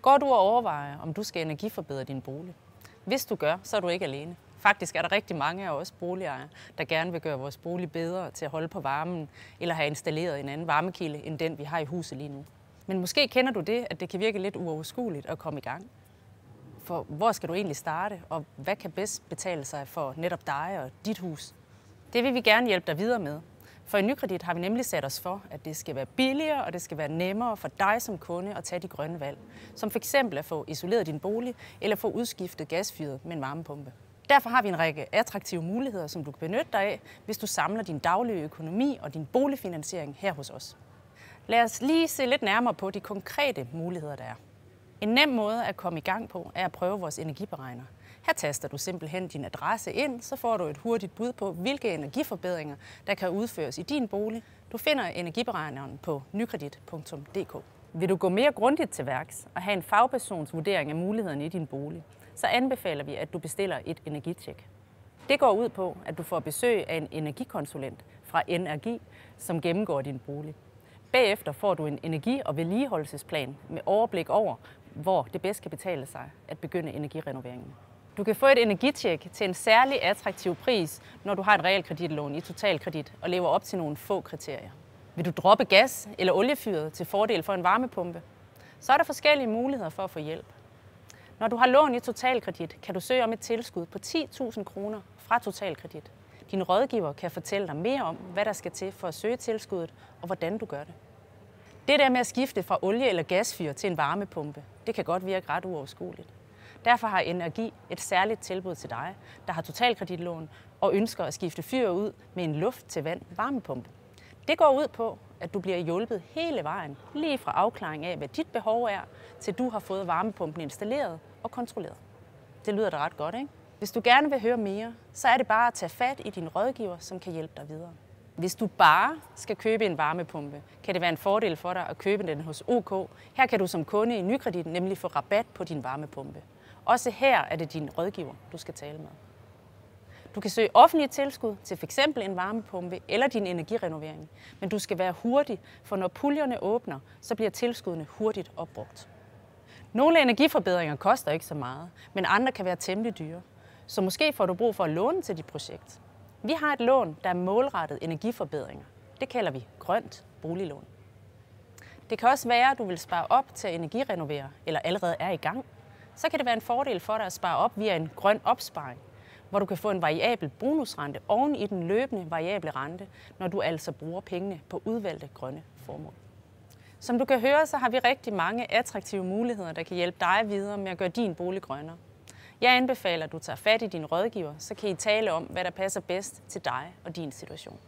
Går du og overvejer, om du skal energiforbedre din bolig? Hvis du gør, så er du ikke alene. Faktisk er der rigtig mange af os boligejere, der gerne vil gøre vores bolig bedre til at holde på varmen, eller have installeret en anden varmekilde, end den vi har i huset lige nu. Men måske kender du det, at det kan virke lidt uoverskueligt at komme i gang. For hvor skal du egentlig starte, og hvad kan bedst betale sig for netop dig og dit hus? Det vil vi gerne hjælpe dig videre med. For i Nykredit har vi nemlig sat os for, at det skal være billigere, og det skal være nemmere for dig som kunde at tage de grønne valg. Som f.eks. at få isoleret din bolig, eller få udskiftet gasfyret med en varmepumpe. Derfor har vi en række attraktive muligheder, som du kan benytte dig af, hvis du samler din daglige økonomi og din boligfinansiering her hos os. Lad os lige se lidt nærmere på de konkrete muligheder, der er. En nem måde at komme i gang på er at prøve vores energiberegner. Her taster du simpelthen din adresse ind, så får du et hurtigt bud på, hvilke energiforbedringer, der kan udføres i din bolig. Du finder energiberegneren på nykredit.dk. Vil du gå mere grundigt til værks og have en fagpersons vurdering af mulighederne i din bolig, så anbefaler vi, at du bestiller et energitjek. Det går ud på, at du får besøg af en energikonsulent fra NRGi, som gennemgår din bolig. Bagefter får du en energi- og vedligeholdelsesplan med overblik over, hvor det bedst kan betale sig at begynde energirenoveringen. Du kan få et energitjek til en særlig attraktiv pris, når du har et realkreditlån i Totalkredit og lever op til nogle få kriterier. Vil du droppe gas- eller oliefyret til fordel for en varmepumpe? Så er der forskellige muligheder for at få hjælp. Når du har lån i Totalkredit, kan du søge om et tilskud på 10.000 kroner fra Totalkredit. Din rådgiver kan fortælle dig mere om, hvad der skal til for at søge tilskuddet og hvordan du gør det. Det der med at skifte fra olie- eller gasfyr til en varmepumpe, det kan godt virke ret uoverskueligt. Derfor har NRGi et særligt tilbud til dig, der har Totalkreditlån og ønsker at skifte fyr ud med en luft-til-vand varmepumpe. Det går ud på, at du bliver hjulpet hele vejen, lige fra afklaring af, hvad dit behov er, til du har fået varmepumpen installeret og kontrolleret. Det lyder da ret godt, ikke? Hvis du gerne vil høre mere, så er det bare at tage fat i din rådgiver, som kan hjælpe dig videre. Hvis du bare skal købe en varmepumpe, kan det være en fordel for dig at købe den hos OK. Her kan du som kunde i Nykredit nemlig få rabat på din varmepumpe. Også her er det din rådgiver, du skal tale med. Du kan søge offentlige tilskud til f.eks. en varmepumpe eller din energirenovering, men du skal være hurtig, for når puljerne åbner, så bliver tilskuddene hurtigt opbrugt. Nogle energiforbedringer koster ikke så meget, men andre kan være temmelig dyre. Så måske får du brug for at låne til dit projekt. Vi har et lån, der er målrettet energiforbedringer. Det kalder vi grønt boliglån. Det kan også være, at du vil spare op til at energirenovere, eller allerede er i gang. Så kan det være en fordel for dig at spare op via en grøn opsparing, hvor du kan få en variabel bonusrente oven i den løbende variable rente, når du altså bruger pengene på udvalgte grønne formål. Som du kan høre, så har vi rigtig mange attraktive muligheder, der kan hjælpe dig videre med at gøre din bolig grønnere. Jeg anbefaler, at du tager fat i din rådgiver, så kan I tale om, hvad der passer bedst til dig og din situation.